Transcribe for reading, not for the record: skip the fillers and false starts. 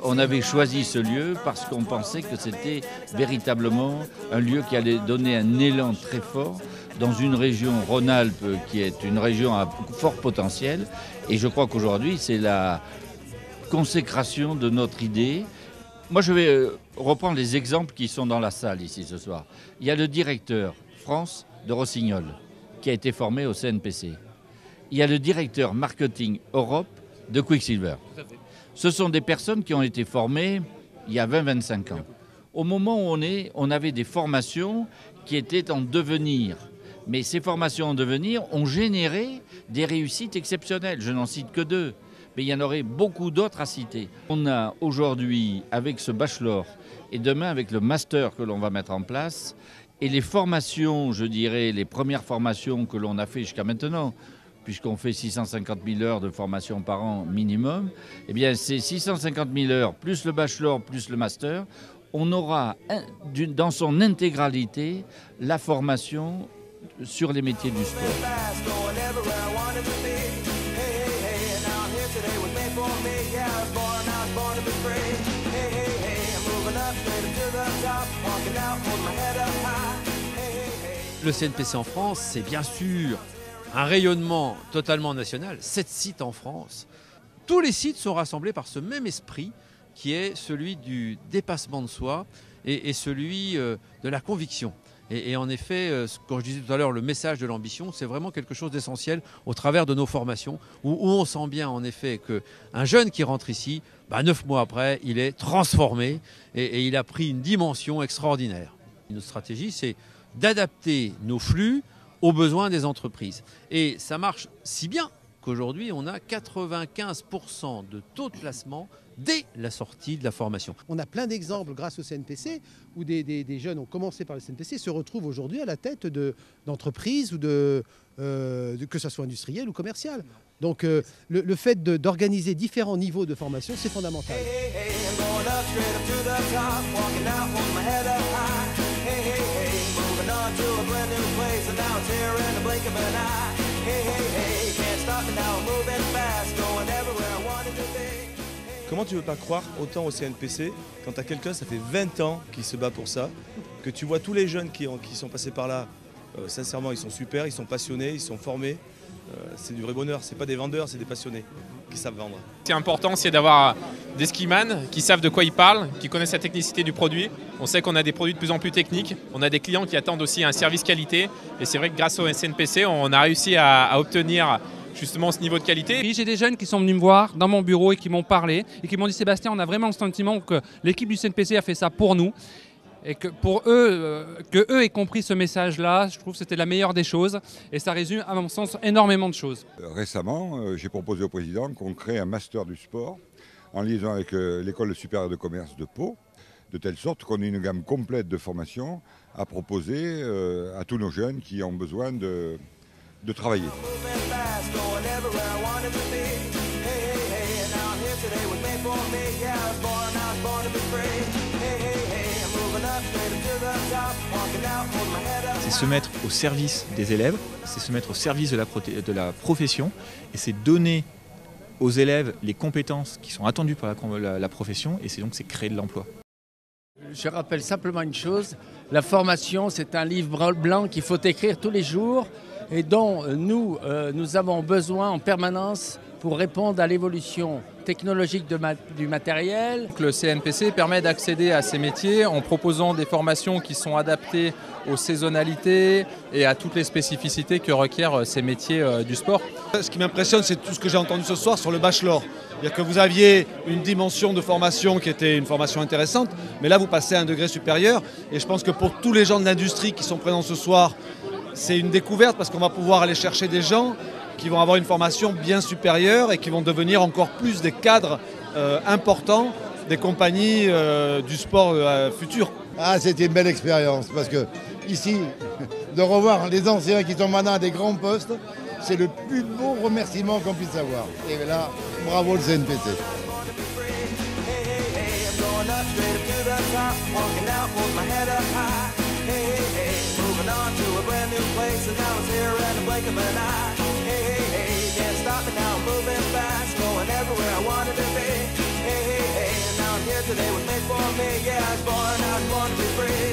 On avait choisi ce lieu parce qu'on pensait que c'était véritablement un lieu qui allait donner un élan très fort dans une région Rhône-Alpes qui est une région à fort potentiel. Et je crois qu'aujourd'hui, c'est la consécration de notre idée. Moi, je vais reprendre les exemples qui sont dans la salle ici ce soir. Il y a le directeur France de Rossignol qui a été formé au CNPC. Il y a le directeur marketing Europe de Quicksilver. Ce sont des personnes qui ont été formées il y a 20-25 ans. Au moment où on avait des formations qui étaient en devenir. Mais ces formations en devenir ont généré des réussites exceptionnelles. Je n'en cite que 2, mais il y en aurait beaucoup d'autres à citer. On a aujourd'hui, avec ce bachelor, et demain avec le master que l'on va mettre en place, et les formations, je dirais, les premières formations que l'on a fait jusqu'à maintenant, puisqu'on fait 650 000 heures de formation par an minimum, eh bien ces 650 000 heures, plus le bachelor, plus le master, on aura dans son intégralité la formation sur les métiers du sport. Le CNPC en France, c'est bien sûr un rayonnement totalement national, 7 sites en France. Tous les sites sont rassemblés par ce même esprit qui est celui du dépassement de soi et celui de la conviction. Et en effet, comme je disais tout à l'heure, le message de l'ambition, c'est vraiment quelque chose d'essentiel au travers de nos formations, où on sent bien en effet qu'un jeune qui rentre ici, 9 mois après, il est transformé et il a pris une dimension extraordinaire. Notre stratégie, c'est d'adapter nos flux aux besoins des entreprises. Et ça marche si bien qu'aujourd'hui, on a 95% de taux de placement dès la sortie de la formation. On a plein d'exemples grâce au CNPC où des jeunes ont commencé par le CNPC se retrouvent aujourd'hui à la tête d'entreprises ou que ce soit industriel ou commercial. Donc le fait d'organiser différents niveaux de formation, c'est fondamental. Comment tu ne veux pas croire autant au CNPC quand tu as quelqu'un, ça fait 20 ans qu'il se bat pour ça, que tu vois tous les jeunes qui sont passés par là, sincèrement ils sont super, ils sont passionnés, ils sont formés, c'est du vrai bonheur, c'est pas des vendeurs, c'est des passionnés qui savent vendre. Ce qui est important, c'est d'avoir des skimans qui savent de quoi ils parlent, qui connaissent la technicité du produit. On sait qu'on a des produits de plus en plus techniques, on a des clients qui attendent aussi un service qualité et c'est vrai que grâce au CNPC, on a réussi à obtenir justement ce niveau de qualité. Oui, j'ai des jeunes qui sont venus me voir dans mon bureau et qui m'ont parlé et qui m'ont dit Sébastien, on a vraiment le sentiment que l'équipe du CNPC a fait ça pour nous et que pour eux, aient compris ce message-là, je trouve que c'était la meilleure des choses et ça résume à mon sens énormément de choses. Récemment, j'ai proposé au président qu'on crée un master du sport en liaison avec l'école supérieure de commerce de Pau, de telle sorte qu'on ait une gamme complète de formation à proposer à tous nos jeunes qui ont besoin de travailler. C'est se mettre au service des élèves, c'est se mettre au service de la profession et c'est donner aux élèves les compétences qui sont attendues par la profession et c'est créer de l'emploi. Je rappelle simplement une chose, la formation c'est un livre blanc qu'il faut écrire tous les jours et dont nous avons besoin en permanence pour répondre à l'évolution technologique du matériel. Le CNPC permet d'accéder à ces métiers en proposant des formations qui sont adaptées aux saisonnalités et à toutes les spécificités que requièrent ces métiers du sport. Ce qui m'impressionne, c'est tout ce que j'ai entendu ce soir sur le bachelor. C'est-à-dire que vous aviez une dimension de formation qui était une formation intéressante, mais là vous passez à un degré supérieur. Et je pense que pour tous les gens de l'industrie qui sont présents ce soir, c'est une découverte parce qu'on va pouvoir aller chercher des gens qui vont avoir une formation bien supérieure et qui vont devenir encore plus des cadres importants des compagnies du sport futur. Ah, c'était une belle expérience parce que ici, de revoir les anciens qui sont maintenant à des grands postes, c'est le plus beau remerciement qu'on puisse avoir. Et là, bravo le CNPC. Stop me now, moving fast, going everywhere I wanted to be. Hey, hey, hey. me, yeah, I was born to free.